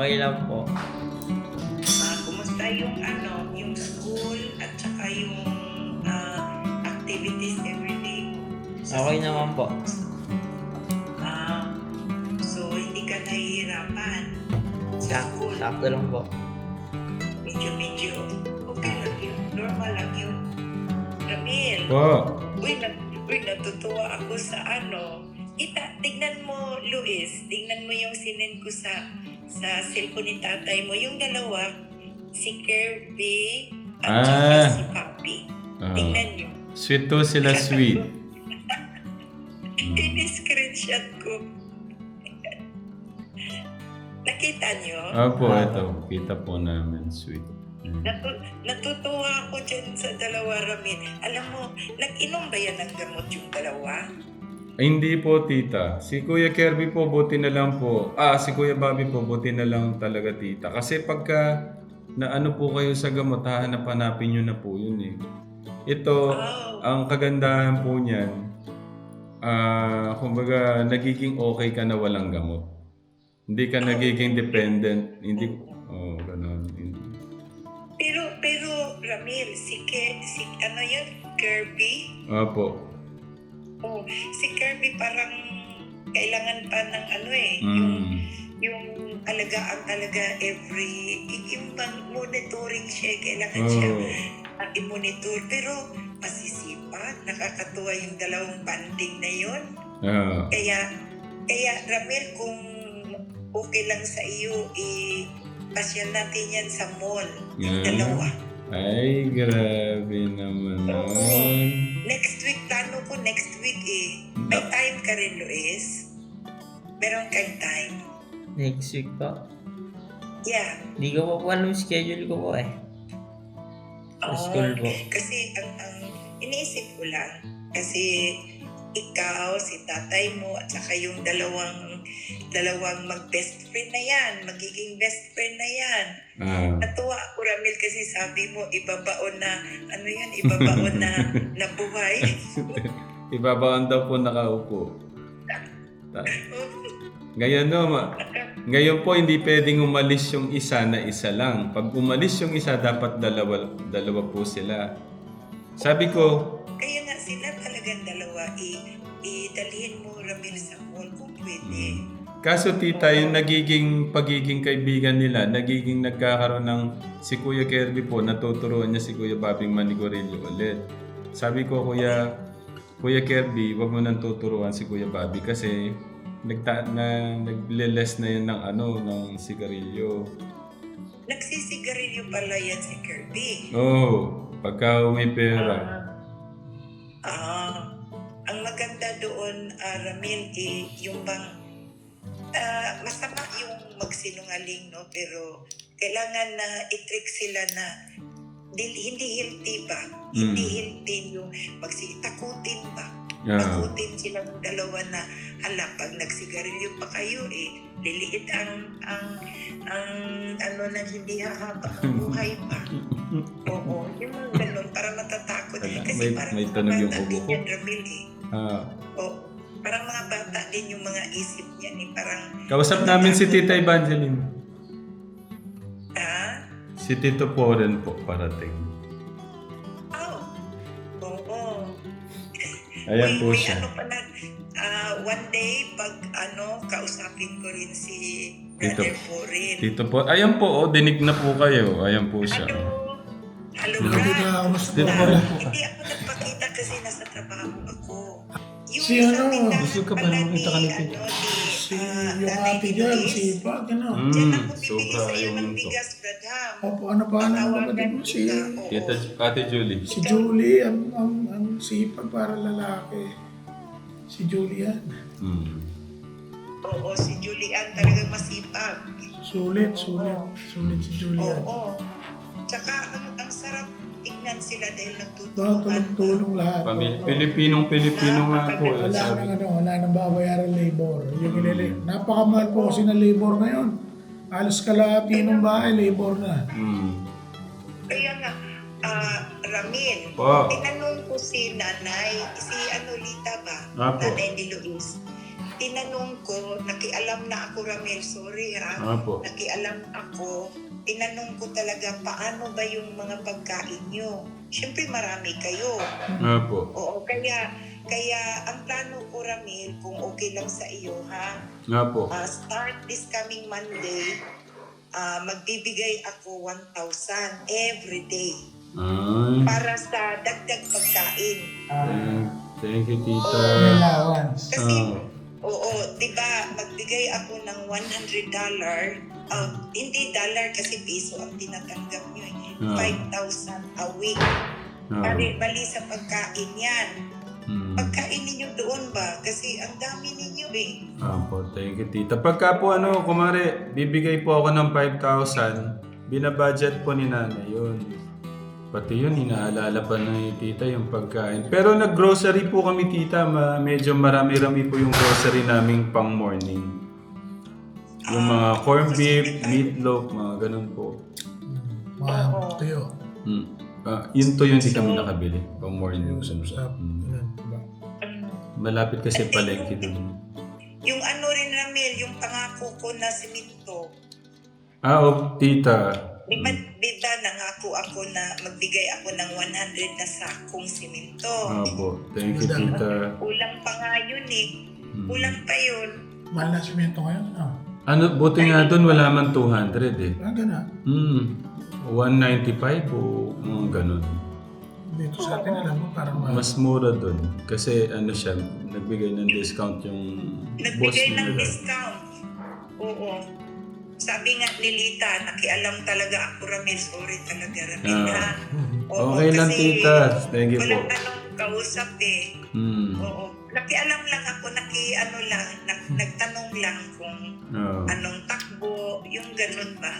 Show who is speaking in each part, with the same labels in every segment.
Speaker 1: Okay lang po.
Speaker 2: Kumusta yung yung school at saka yung activities everyday sa
Speaker 1: Okay
Speaker 2: school?
Speaker 1: naman po.
Speaker 2: So hindi ka nahihirapan sa school?
Speaker 1: Sakto lang po.
Speaker 2: Medyo okay lang yun. Normal lang yun. Ramil,
Speaker 3: Po.
Speaker 2: uy, natutuwa ako sa tignan mo, Luis, tignan mo yung sinend ko sa cellphone ni tatay mo. Yung dalawa, si Kirby at saka si Papi. Tingnan nyo.
Speaker 3: Sweet to sila, sweet.
Speaker 2: Ini-screenshot ko. Nakita nyo?
Speaker 3: Opo, ito. Kita po namin, sweet.
Speaker 2: Natutuwa ako dyan sa dalawa, Ramil. Alam mo, nag-inom ba yan ng gamot yung dalawa?
Speaker 3: Ay, hindi po, tita. Si Kuya Kirby po, buti na lang po. Si Kuya Bobby po, buti na lang talaga, tita. Kasi pagka naano po kayo sa gamot, hahanap-hanapin nyo na po yun eh. Ito, ang kagandahan po niyan, kumbaga, nagiging okay ka na walang gamot. Hindi ka nagiging dependent. Hindi, ganun.
Speaker 2: Pero Ramil, si yun? Kirby?
Speaker 3: Opo.
Speaker 2: Si Kirby parang kailangan pa ng yung alagaan talaga yung monitoring siya, kailangan siya i-monitor. Pero masisipag, nakakatuwa yung dalawang banding na yun. Kaya Ramil, kung okay lang sa iyo, pasyal natin yan sa mall, yung dalawa.
Speaker 3: Ay, grabe naman nun.
Speaker 2: Next week, plano ko next week eh. May time ka rin, Luis? Meron kang time?
Speaker 1: Next week po.
Speaker 2: Yeah.
Speaker 1: Hindi ko po alam yung schedule ko po eh. Sa school po.
Speaker 2: Kasi ang iniisip ko lang, kasi ikaw, si tatay mo, at saka yung dalawang mag-best friend na yan, magiging best friend na yan. Natuwa ako, Ramil, kasi sabi mo, ibabaon na buhay.
Speaker 3: Ibabaon daw po nakaupo. Ngayon po, hindi pwedeng umalis yung isa na isa lang. Pag umalis yung isa, dapat dalawa po sila. Sabi ko,
Speaker 2: kaya nga sila talagang dalawa, idalhin mo, Ramil, sa mall kung pwede.
Speaker 3: Kaso tita, yung pagiging kaibigan nila, nagkakaroon ng si Kuya Kirby po, natuturuan niya si Kuya Bobby manigorilyo ulit. Sabi ko, Kuya Kirby, wag mo nang tuturuan si Kuya Bobby kasi nagle-less na yan ng sigarilyo.
Speaker 2: Nagsisigarilyo pala yan si Kirby.
Speaker 3: Pagka may pera.
Speaker 2: Ang maganda doon, Ramil, yung bang masama yung magsinungaling, no? Pero kailangan na i-trick sila na hindi healthy ba? Hindi healthy yung takutin ba? Takutin silang dalawa na pag nagsigarilyo pa kayo, liliit ang nang hindi hahaba ang buhay pa. Oo, yung mga ganun, para matatakot. Kasi
Speaker 3: may tunog yung ubo ko.
Speaker 2: Ramil, parang mga bata din yung mga isip niya ni parang...
Speaker 3: Kausap namin si Tita Evangeline. Si Tito Poren po parating.
Speaker 2: Oo.
Speaker 3: Ayan po siya.
Speaker 2: One day, pag kausapin ko rin si Brother Poren.
Speaker 3: Tito po. Ayan po, dinig na po kayo. Ayan po siya.
Speaker 2: Hello, Brad.
Speaker 3: Tito Poren po.
Speaker 2: Hindi ako nagpakita kasi nasa trabaho ako.
Speaker 4: Gusto ka ba makita ka ni Tito? Yung ate dyan, si Pag,
Speaker 2: Diyan ako bibili
Speaker 3: sobra
Speaker 2: sa'yo
Speaker 3: yung
Speaker 2: ng
Speaker 3: to.
Speaker 2: bigas, Bradham.
Speaker 4: Opo, ano pa ang kapatid mo?
Speaker 3: Tita Ate Julie.
Speaker 4: Si Julie, ang sipag para lalaki. Si Julian.
Speaker 2: Oo, si Julian talagang masipag.
Speaker 4: Sulit si Julian.
Speaker 2: Oo. Tsaka ang sarap tingnan sila dahil
Speaker 4: Tulong-tulong
Speaker 2: nagtutulungan.
Speaker 4: lahat.
Speaker 3: Pilipinong nga po.
Speaker 4: Wala nang babayaran labor. Napakamahal po kasi ng labor ngayon. Alas kalahati ng bahay, labor na.
Speaker 2: Kaya nga, Ramil,
Speaker 3: Po.
Speaker 2: tinanong ko si nanay, si Lita ba?
Speaker 3: Apo.
Speaker 2: Nanay ni Luis. Tinanong ko, nakialam na ako, Ramil. Sorry ha.
Speaker 3: Opo.
Speaker 2: Nakialam ako. Tinanong ko talaga, paano ba yung mga pagkain nyo? Siyempre marami kayo.
Speaker 3: Opo.
Speaker 2: Oo, kaya ang plano ko, Ramil, kung okay lang sa iyo ha,
Speaker 3: Opo.
Speaker 2: start this coming Monday, magbibigay ako 1,000 every day
Speaker 3: Ay.
Speaker 2: para sa dagdag pagkain.
Speaker 3: Thank you, tita.
Speaker 4: Allowance.
Speaker 2: Kasi,
Speaker 3: Ah.
Speaker 2: oo, di ba, magbigay ako ng $100, hindi dollar kasi piso ang tinatanggap nyo eh. 5,000 a week. Bali sa pagkain yan. Pagkain ninyo doon ba? Kasi ang dami ninyo eh.
Speaker 3: Opo, thank you, tita. Pagka po kumare, bibigay po ako ng 5,000, binabudget po ni nanay yun. Pati yun, inaalala pa ni tita yung pagkain. Pero nag-grocery po kami, tita. Medyo marami-rami po yung grocery naming pang morning. Yung mga corned beef, meatloaf, mga ganun po.
Speaker 4: Mga tuyo.
Speaker 3: Yun to yun, hindi kami nakabili. Pang morning.
Speaker 4: Sarap. Ganun, diba?
Speaker 3: Malapit kasi palengke dun.
Speaker 2: Yung ano rin, Ramil, yung pangako ko na simento.
Speaker 3: Tita.
Speaker 2: Di ba nangako ako na magbigay ako ng 100 na sakong simento?
Speaker 3: Opo, thank you, tita.
Speaker 2: Kulang pa nga yun eh. Kulang pa yun.
Speaker 4: Mahal na simento ngayon.
Speaker 3: Buti nga doon wala man 200 eh.
Speaker 4: Gano'n.
Speaker 3: 195 o mga ganun.
Speaker 4: Dito sa atin, alam mo, parang
Speaker 3: Mas mura doon. Kasi siya, nagbigay ng discount yung boss
Speaker 2: Nagbigay ng
Speaker 3: nila.
Speaker 2: discount. Oo. Sabi nga ni Lita, nakialam talaga ako, Ramil. Sorry talaga, Ramil ha. Oo,
Speaker 3: Okay lang,
Speaker 2: kasi
Speaker 3: tita. Thank you po.
Speaker 2: walang tanong kausap eh. Oo. Nakialam lang ako, nagtanong lang kung anong takbo, yung ganun ba.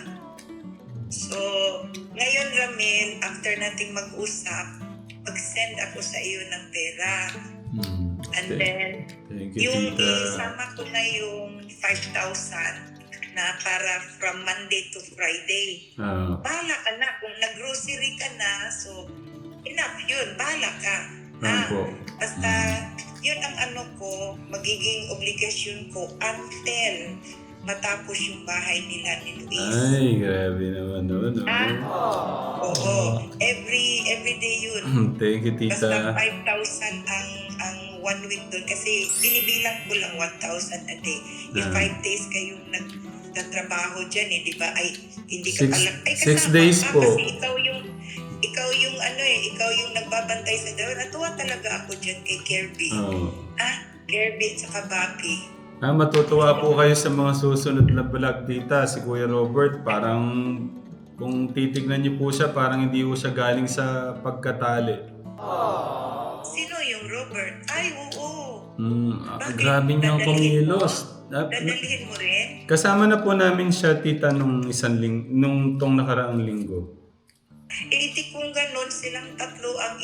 Speaker 2: So, ngayon Ramil, after nating mag-usap, mag-send ako sa iyo ng pera. And then,
Speaker 3: Thank you,
Speaker 2: yung
Speaker 3: tita.
Speaker 2: isama ko na yung 5,000 na para from Monday to Friday. Bahala ka na. Kung nag-grocery ka na, so enough yun. Bahala ka.
Speaker 3: Opo.
Speaker 2: Basta yun ang magiging obligasyon ko until matapos yung bahay nila ni Luis.
Speaker 3: Ay, grabe naman noon.
Speaker 2: Oo. Every day yun.
Speaker 3: Thank you,
Speaker 2: Basta
Speaker 3: tita.
Speaker 2: 5,000 ang 1 week doon. Kasi binibilang ko lang 1,000 a day. If 5 days kayong nagtatrabaho dyan di ba? Ay, hindi ka pala. Ay,
Speaker 3: 6 days po.
Speaker 2: Kasi ikaw yung nagbabantay sa daw. Natuwa talaga ako dyan kay Kirby. Kirby at saka Bobby.
Speaker 3: Matutuwa po kayo sa mga susunod na vlog, tita. Si Kuya Robert, parang kung titignan niyo po siya, parang hindi po siya galing sa pagkatali.
Speaker 2: Sino yung Robert? Ay, oo.
Speaker 3: Grabe niya ang kumilos.
Speaker 2: Dadalhin mo rin?
Speaker 3: Kasama na po namin siya, tita, nung tong nakaraang linggo.
Speaker 2: Di kung ganon silang tatlo ang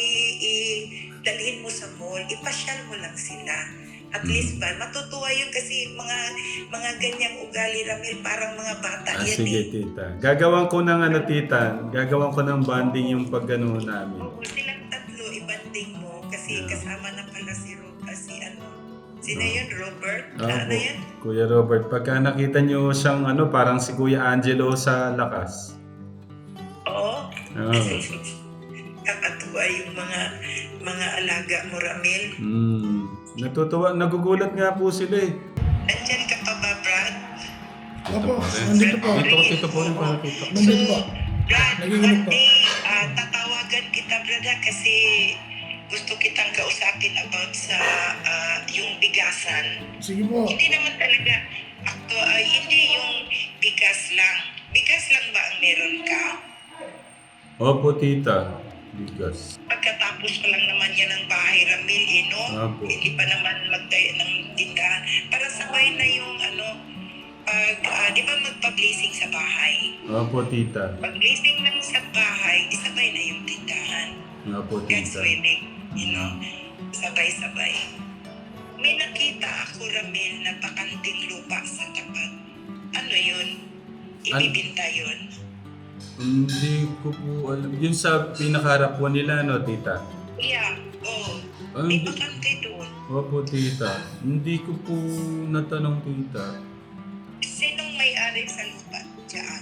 Speaker 2: dalhin mo sa mall, ipasyal mo lang sila. At least ba, matutuwa yun kasi mga ganyang ugali, Ramil, parang mga bata yan
Speaker 3: Sige, tita. Gagawan ko ng tita. Gagawan ko ng banding yung pagganun namin.
Speaker 2: Oo, silang tatlo, ibanding mo kasi kasama na pala sino yun, Robert? Ano yan?
Speaker 3: Kuya Robert, pagka nakita niyo siyang parang si Kuya Angelo sa lakas.
Speaker 2: Oo. Kakatuwa yung mga alaga mo, Ramil.
Speaker 3: Natutuwa, nagugulat nga po sila eh.
Speaker 2: Nandyan ka pa ba, Brad?
Speaker 4: Opo, nandito po.
Speaker 3: Dito po rin para tita.
Speaker 4: Nandito po.
Speaker 2: Brad,
Speaker 4: Nagiginig po.
Speaker 2: tatawagan kita, Brad, kasi gusto kitang kausapin about sa yung bigasan.
Speaker 4: Sige po.
Speaker 2: Hindi naman talaga, hindi yung bigas lang. Bigas lang ba ang meron ka?
Speaker 3: Opo, tita. Bigas.
Speaker 2: Pagkatapos pa lang naman yan ng bahay, Ramil, no?
Speaker 3: Opo.
Speaker 2: Hindi pa naman magtayo ng tindahan. Para sabay na yung di ba magpa-blessing sa bahay?
Speaker 3: Opo, tita.
Speaker 2: Pag-blessing lang sa bahay, isabay na yung tindahan.
Speaker 3: Opo,
Speaker 2: God's
Speaker 3: tita.
Speaker 2: willing, sabay-sabay. May nakita ako, Ramil, na bakanting lupa sa tapat. Ano yun? Ibibinta yun?
Speaker 3: Hindi ko po alam. Yun sa pinakaharap po nila, tita?
Speaker 2: Yeah, may
Speaker 3: Hindi.
Speaker 2: bakante doon.
Speaker 3: Opo, tita. Hindi ko po natanong, tita.
Speaker 2: may-ari sa lupa dyan.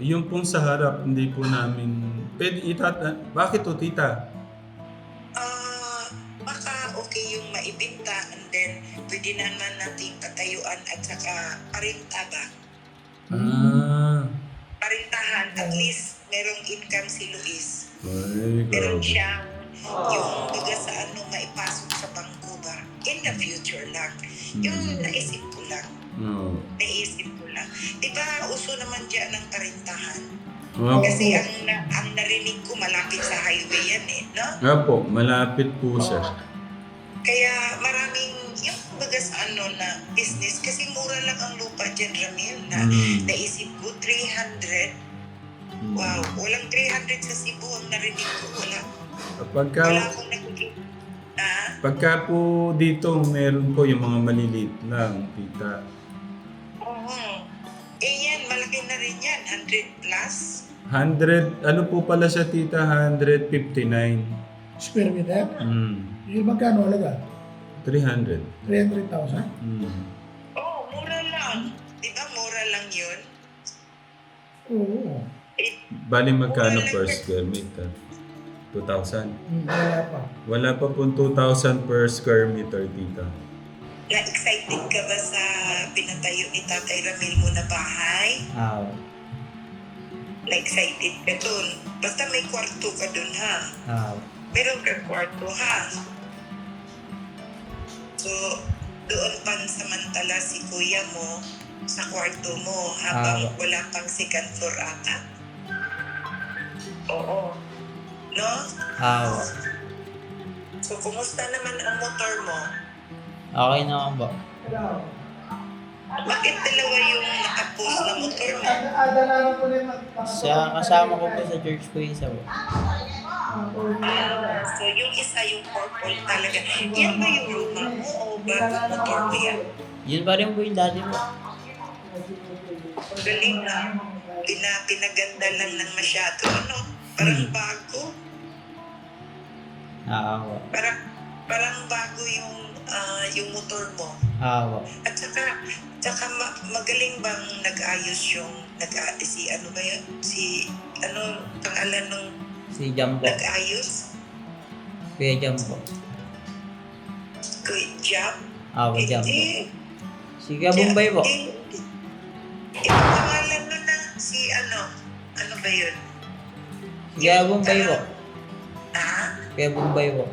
Speaker 3: Yung pong sa harap, hindi po namin... Bakit to, tita?
Speaker 2: Baka okay yung maibinta and then pwede naman nating patayuan at saka parinta ba? Parintahan, at least merong income si Luis.
Speaker 3: Ay,
Speaker 2: Meron
Speaker 3: grabe.
Speaker 2: siyang yung baga sa maipasok sa bangko ba? In the future lang. Yung naisip ko lang.
Speaker 3: Oo.
Speaker 2: Naisip ko lang. Diba uso naman dyan ng parintahan?
Speaker 3: Nga
Speaker 2: Kasi
Speaker 3: po.
Speaker 2: ang narinig ko malapit sa highway yan no?
Speaker 3: Nga po, malapit po siya.
Speaker 2: Kaya maraming yung baga sa na business kasi mura lang ang lupa dyan, Ramil, na naisip ko 300. Wow, walang 300 sa Cebu ang narinig ko. Wala akong nakikita.
Speaker 3: Pagka po dito, meron po yung mga maliliit lang, tita.
Speaker 2: Oo. Eh yan, malaki na rin yan. 100 plus.
Speaker 3: 100, ano po pala siya, tita? 159.
Speaker 4: Square meter? Yung magkano halaga?
Speaker 3: 300.
Speaker 4: 300,000?
Speaker 2: Oo, mura lang. Diba mura lang yun?
Speaker 4: Oo.
Speaker 3: Bali magkano per square meter? 2,000.
Speaker 4: Wala pa.
Speaker 3: Wala pa po 2,000 per square meter, tita.
Speaker 2: Na-excited ka ba sa pinatayo ni Tatay Ramil mo na bahay? Na-excited ka dun. Basta may kwarto ka dun, ha? Meron ka kwarto, ha? So, doon pansamantala si kuya mo sa kwarto mo habang wala pang second floor ata. Oo. No? So, kumusta naman ang motor mo?
Speaker 1: Okay naman po.
Speaker 2: Bakit dalawa yung nakapost na motor mo?
Speaker 1: Kasama ko po sa church ko isa po.
Speaker 2: So, yung isa yung purple talaga. Yan ba yung luma mo o bagong motor mo yan?
Speaker 1: Yun pa rin po yung dati po.
Speaker 2: Galing na. Pinaganda lang ng masyado. Parang bago. Parang bago yung motor mo. At saka magaling bang nag-ayos si ano ba yun? Pangalan nung
Speaker 1: Si Jam po.
Speaker 2: nag-ayos?
Speaker 1: Kuya Jam po.
Speaker 2: Good job?
Speaker 1: Jam po.
Speaker 2: Hindi.
Speaker 1: Si Kuya Bombay po.
Speaker 2: Yung pangalan nun na si ano ba yun?
Speaker 1: Si Kuya Bombay po. Kuya Bombay po.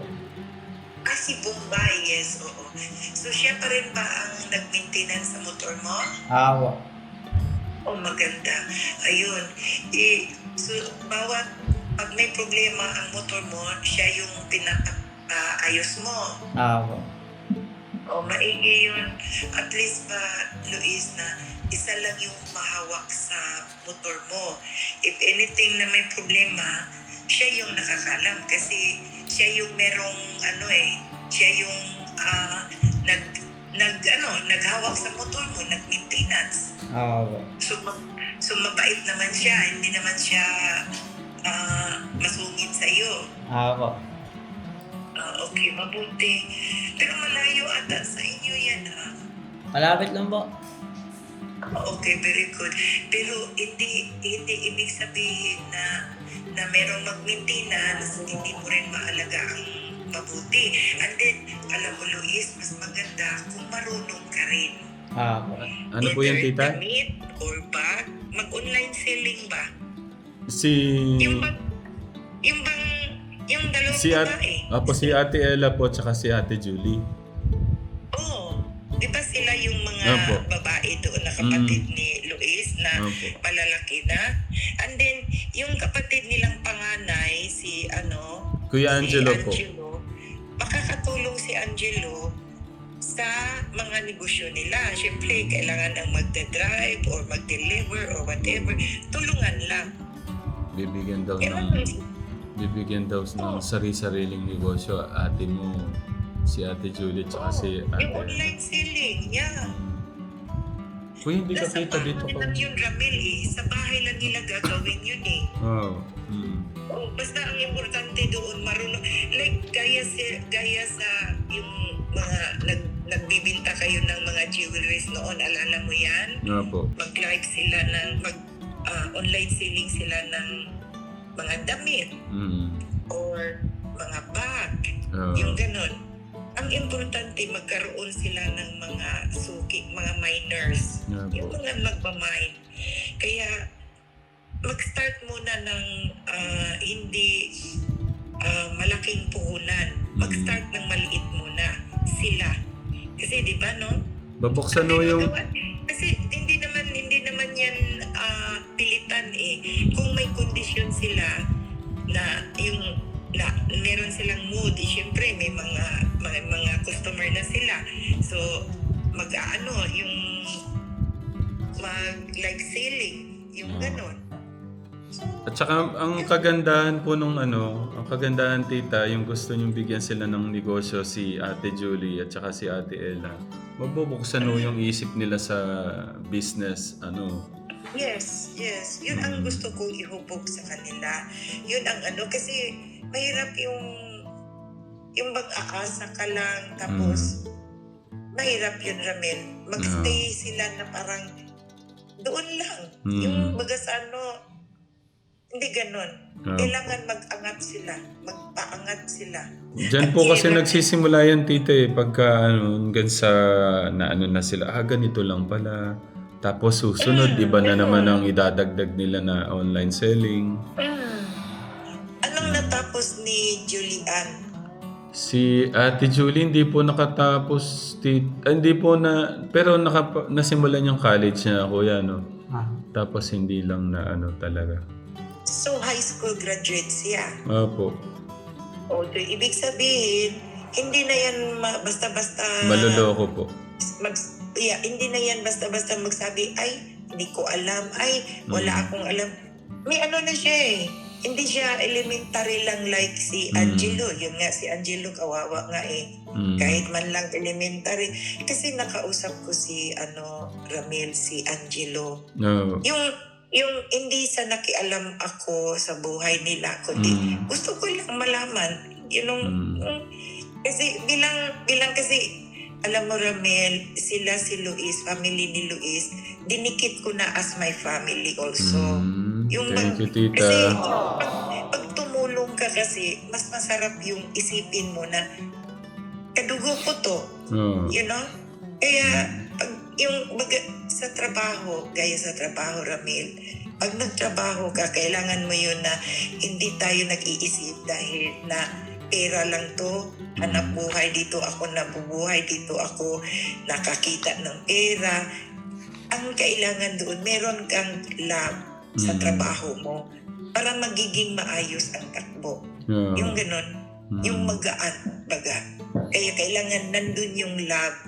Speaker 2: Si Bombay, yes, oo. So siya pa rin ba ang nag-maintenance sa motor mo? Oh, maganda. Ayun. So, pag may problema ang motor mo, siya yung pinaka-ayos mo. Maigi yun. At least ba, Luis, na isa lang yung mahawak sa motor mo. If anything na may problema, siya yung nakakalam kasi siya yung merong siya yung naghawak sa motor mo, nag-maintenance. So mabait naman siya, hindi naman siya masungit sa iyo. Okay, mabuti. Pero malayo ata sa inyo yan, ha?
Speaker 1: Malapit lang po.
Speaker 2: Okay, very good. Pero hindi ibig sabihin na merong mag-maintenance, hindi mo rin maalaga ang mabuti. And then, alam mo, Luis, mas maganda kung marunong ka rin.
Speaker 3: Ano po yan, tita?
Speaker 2: Damit or bag, mag-online selling ba? Yung dalawang babae.
Speaker 3: Si Ate Ella po tsaka si Ate Julie.
Speaker 2: Di ba sila yung mga babae doon na kapatid ni Luis na malalaki na? And then, yung kapatid nilang panganay,
Speaker 3: Kuya Angelo po.
Speaker 2: Makakatulong si Angelo sa mga negosyo nila. Siyempre, kailangan ng magdadrive or mag-deliver or whatever. Tulungan lang.
Speaker 3: Bibigyan daw ng sari-sariling negosyo ate mo, si Ate Julie tsaka si Ate.
Speaker 2: Yung online selling,
Speaker 3: Kuya, hindi ka kita dito
Speaker 2: Nasa bahay lang yun, Ramil, Sa bahay lang nila gagawin yun, basta ang importante doon, marunong. Like, gaya sa yung mga nagbibinta kayo ng mga jewelries noon, alala mo yan?
Speaker 3: Nga po.
Speaker 2: Mag-live sila online selling sila ng mga damit or mga bag, yung ganun. Ang importante, magkaroon sila ng mga suki, mga miners, yung mga nagmamine. Kaya mag-start muna ng hindi malaking puhunan. Mag-start ng maliit muna sila. Kasi di ba, no?
Speaker 3: Babuksan mo yung...
Speaker 2: Kasi hindi naman yan pilitan eh. Kung may kondisyon sila na meron silang mood, syempre may mga customer na sila. So yung like selling, yung ganon.
Speaker 3: At saka ang kagandahan po ang kagandahan tita, yung gusto niyong bigyan sila ng negosyo si Ate Julie at saka si Ate Ella. Mabubuksan yung isip nila sa business,
Speaker 2: Yes. Yun ang gusto kong ihubog sa kanila. Yun ang kasi mahirap yung mag-aasa ka lang tapos mahirap yun, Ramel. Magstay sila na parang doon lang. Yung baga sa hindi ganon. Kailangan mag-angat sila. Magpaangat sila.
Speaker 3: Diyan po kasi nagsisimula yan, tita pagka hanggang sa na sila, ganito lang pala. Tapos susunod, iba na naman ang idadagdag nila na online selling.
Speaker 2: Anong natapos ni Julian?
Speaker 3: Si Ate Julie hindi po nakatapos, hindi po pero nasimulan yung college na kuya, no? Tapos hindi lang na talaga.
Speaker 2: So, high school graduate siya.
Speaker 3: Opo.
Speaker 2: O, so, ibig sabihin, hindi na yan basta-basta...
Speaker 3: Maloloko po.
Speaker 2: Hindi na yan basta-basta magsabi, ay, hindi ko alam, ay, wala akong alam. May na siya eh. Hindi siya elementary lang like si Angelo. Yun nga, si Angelo kawawa nga eh. Kahit man lang elementary. Kasi nakausap ko si Ramil, si Angelo.
Speaker 3: No.
Speaker 2: Yung hindi sa nakialam ako sa buhay nila, kundi gusto ko lang malaman. Kasi bilang kasi, alam mo Ramel, si Luis, family ni Luis, dinikit ko na as my family also.
Speaker 3: Thank you, tita.
Speaker 2: Kasi pag tumulong ka kasi, mas masarap yung isipin mo na kadugo ko to. You know? Kaya pag sa trabaho, gaya sa trabaho, Ramil, pag nagtrabaho ka, kailangan mo yun na hindi tayo nag-iisip dahil na pera lang to, hanap buhay dito ako, nabubuhay dito ako, nakakita ng pera. Ang kailangan doon, meron kang love sa trabaho mo para magiging maayos ang takbo. Yung ganon, yung magaan, baga. Kaya kailangan nandun yung love.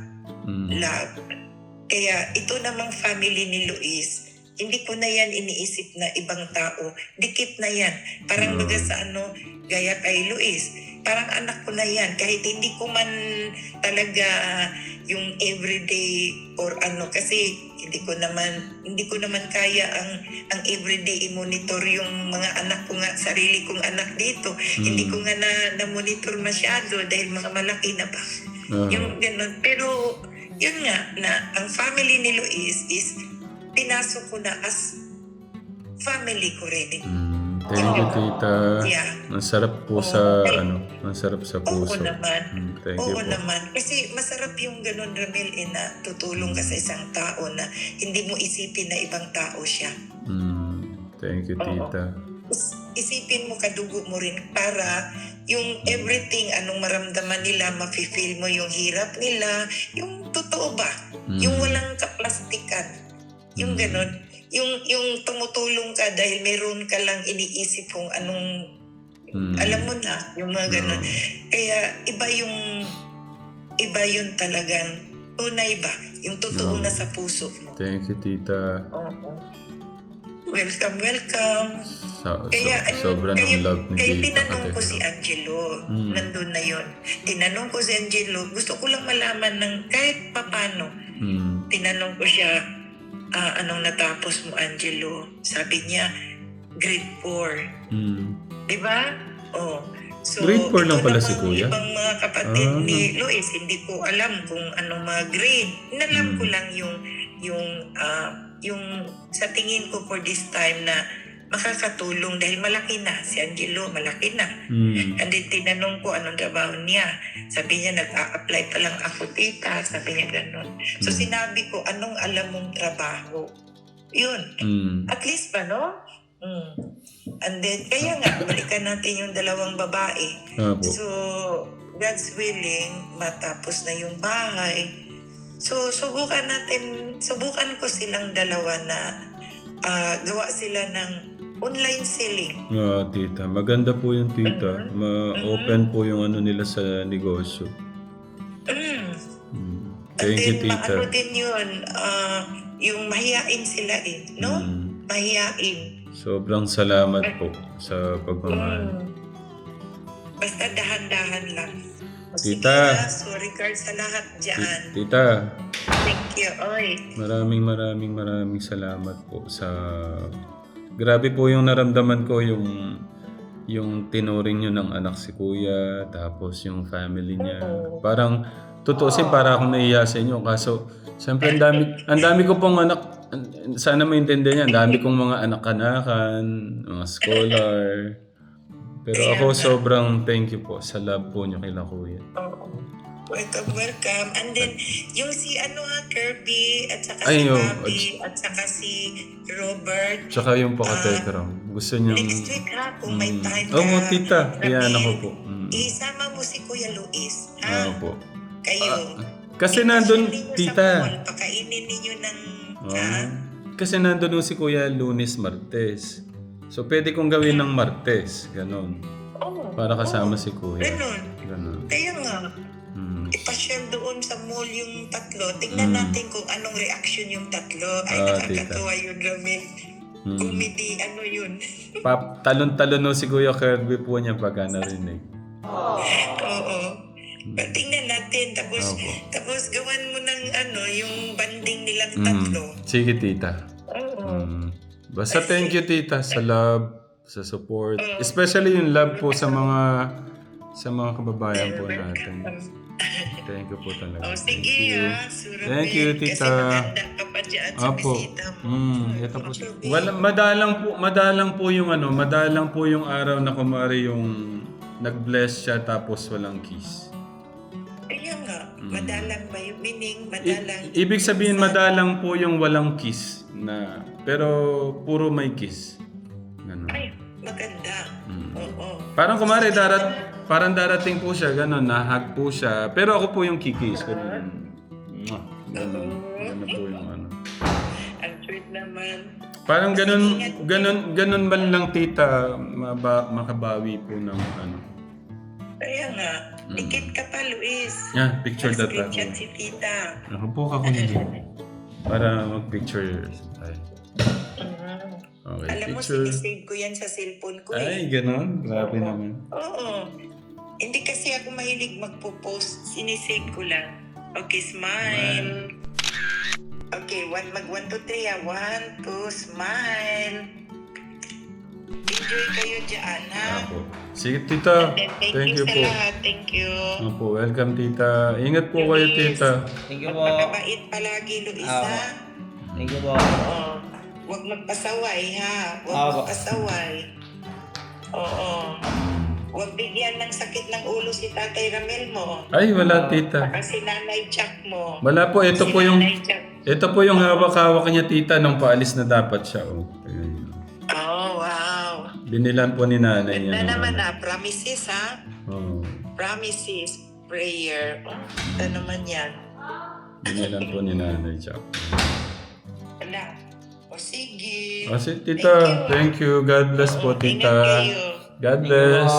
Speaker 2: Kaya ito namang family ni Luis, hindi ko na yan iniisip na ibang tao. Dikit na yan. Parang baga sa gaya kay Luis. Parang anak ko na yan. Kahit hindi ko man talaga yung everyday or kasi hindi ko naman kaya ang everyday i-monitor yung mga anak ko nga, sarili kong anak dito. Hindi ko nga na-monitor masyado dahil mga malaki na pa. Yung ganun. Pero yun nga, na ang family ni Luis is pinasok ko na as family ko rin.
Speaker 3: Thank you, tita.
Speaker 2: Yeah.
Speaker 3: Ang sarap po ang sarap sa puso.
Speaker 2: Oo naman.
Speaker 3: Thank you po.
Speaker 2: Naman. Kasi masarap yung ganun, Ramil, na tutulong ka sa isang tao na hindi mo isipin na ibang tao siya.
Speaker 3: Thank you, tita.
Speaker 2: Isipin mo, kadugo mo rin para yung everything, anong maramdaman nila, mafe-feel mo yung hirap nila, yung totoo ba? Yung walang kaplastikan. Yung ganun. Yung tumutulong ka dahil meron ka lang iniisip kung anong, alam mo na, yung mga ganun. Kaya iba yung talagang tunay ba? Yung totoo na sa puso mo.
Speaker 3: Thank you, tita.
Speaker 2: Welcome.
Speaker 3: Sobrang love ni
Speaker 2: Kaya
Speaker 3: tita.
Speaker 2: tinanong ko si Angelo, nandun na yon. Tinanong ko si Angelo, gusto ko lang malaman ng kahit papano. Tinanong ko siya, anong natapos mo, Angelo? Sabi niya, grade 4. Diba? So,
Speaker 3: Grade 4 lang
Speaker 2: ito
Speaker 3: pala
Speaker 2: namang
Speaker 3: si Kuya?
Speaker 2: ibang mga kapatid
Speaker 3: Ah.
Speaker 2: ni Luis, hindi ko alam kung anong mga grade. Inalam ko lang yung sa tingin ko for this time na makakatulong dahil malaki na. Si Angelo, malaki na. And then tinanong ko anong trabaho niya. Sabi niya, nag-a-apply pa lang ako, tita. Sabi niya gano'n. So sinabi ko, anong alam mong trabaho? Yun. At least ba, no? And then, kaya nga, balikan natin yung dalawang babae.
Speaker 3: Apo.
Speaker 2: So, God's willing, matapos na yung bahay. So, subukan ko silang dalawa na gawa sila ng online selling.
Speaker 3: Tita. Maganda po yung tita. Ma-open po yung ano nila sa negosyo. Thank you, tita.
Speaker 2: Maano din yun, yung mahiyain sila no? Mahiyain.
Speaker 3: Sobrang salamat po sa pagmamahal.
Speaker 2: Basta dahan-dahan lang. O
Speaker 3: Tita.
Speaker 2: sige, sorry Carl sa lahat dyan.
Speaker 3: Tita,
Speaker 2: Thank you, oy.
Speaker 3: maraming salamat po sa... Grabe po yung naramdaman ko yung tinuring nyo ng anak si Kuya, tapos yung family niya. Parang, tutusin para akong naiya sa inyo. Kaso, siyempre, ang dami ko pong anak, sana maintindihan niya, ang dami kong mga anak-anakan, mga scholar. Pero ako sobrang thank you po sa love po niyo kay Kuya.
Speaker 2: Welcome. And then, yung si Kirby, at saka
Speaker 3: Ay,
Speaker 2: si
Speaker 3: yung-
Speaker 2: Bobby, at saka si Robert.
Speaker 3: Tsaka yung pa-katekram. Gusto niyo...
Speaker 2: Next week ha, kung may time
Speaker 3: Oo,
Speaker 2: ka.
Speaker 3: tita. Iyan
Speaker 2: Ramil,
Speaker 3: ako po.
Speaker 2: Isama mo si Kuya Luis, ha?
Speaker 3: Po.
Speaker 2: Kayo.
Speaker 3: Kasi nandun,
Speaker 2: Ipasyal ninyo sa
Speaker 3: tita.
Speaker 2: mall, pakainin ninyo ng... ha?
Speaker 3: Kasi nandun si Kuya Lunes, Martes. So, pwede kong gawin ng Martes. Ganon. Para kasama si Kuya. Ganon.
Speaker 2: Kaya nga, ipasyal doon sa mall yung tatlo. Tingnan natin kung anong reaction yung tatlo. Ay, nakakatawa yun, Ramil. Comedy, yun.
Speaker 3: Talon-talon no si Kuya Kirby po niya pagka narinig.
Speaker 2: Oo. Tingnan natin. Tapos gawan mo ng yung banding nilang tatlo.
Speaker 3: Sige, tita. Basta thank you, tita, sa love, sa support. Especially yung love po sa mga kababayan po natin. Thank you po talaga.
Speaker 2: Sige
Speaker 3: Thank you, tita.
Speaker 2: Kasi maganda ka pa dyan sa
Speaker 3: Apo.
Speaker 2: bisita mo.
Speaker 3: Ito po. Madalang po yung araw na kumari yung nag-bless siya tapos walang kiss.
Speaker 2: Kaya nga, madalang ba yung meaning? Madalang.
Speaker 3: Ibig sabihin madalang po yung walang kiss na pero puro may kiss. Ganun.
Speaker 2: Ay, maganda. Oo.
Speaker 3: Parang kumari parang darating po siya ganun, na-hug po siya. Pero ako po yung kikis. Ganun. Ganun po yung
Speaker 2: Ang sweet naman.
Speaker 3: Parang ganun man lang tita makabawi po ng
Speaker 2: Kaya nga, dikit ka pa, Luis.
Speaker 3: Picture that
Speaker 2: Screenshot si tita.
Speaker 3: Ako po hindi. Para mag-picture tayo. Okay,
Speaker 2: Alam mo,
Speaker 3: picture.
Speaker 2: sinisave ko yan sa cellphone ko
Speaker 3: Ay, ganun. Grabe naman.
Speaker 2: Oo. Hindi kasi ako mahilig magpo-post. Sinisave ko lang. Okay, smile. Okay, 1, 2, 3 1, 2, smile. Enjoy kayo dyan, ha?
Speaker 3: Ako. Sige, tita.
Speaker 2: Thank you
Speaker 3: po.
Speaker 2: sa lahat. Thank you.
Speaker 3: Opo, welcome, tita. Ingat po kayo, tita.
Speaker 1: Thank you po.
Speaker 2: Magpakabait palagi, Luis, ha?
Speaker 1: Thank you po.
Speaker 2: Oo. Huwag magpasaway, ha? Huwag
Speaker 1: Opo.
Speaker 2: magpasaway. Oo. Huwag bigyan ng sakit ng ulo si Tatay Ramil mo.
Speaker 3: Ay, wala, tita.
Speaker 2: Kasi Nanay Chuck mo.
Speaker 3: Wala po, ito
Speaker 2: Si
Speaker 3: po yung...
Speaker 2: Nanay Chuck.
Speaker 3: Ito po yung hawak-hawak niya, tita, nung paalis na dapat siya. Ayun.
Speaker 2: Oh, wow.
Speaker 3: Binilan po ni nanay niya.
Speaker 2: Ganda naman promises, ha?
Speaker 3: Oo.
Speaker 2: Promises, prayer. Ano naman yan?
Speaker 3: Binilan po ni nanay siya.
Speaker 2: Wala. O sige.
Speaker 3: Kasi tita, thank you. God bless po,
Speaker 2: Ingat
Speaker 3: tita.
Speaker 2: kayo.
Speaker 3: God bless.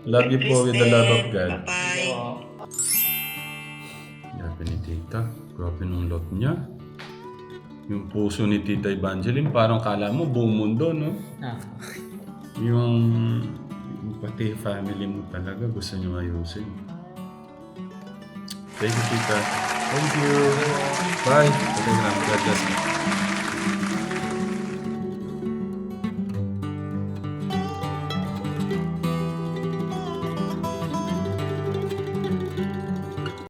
Speaker 3: Love you po with the love of God.
Speaker 2: Bye-bye.
Speaker 3: Grabe ni tita. Grabe nung lot niya. Yung puso ni Tita Evangeline, parang kala mo buong mundo, no? Yung pati family mo talaga gusto niyo ayusin. Thank you, tita. Thank you. Bye. God bless you.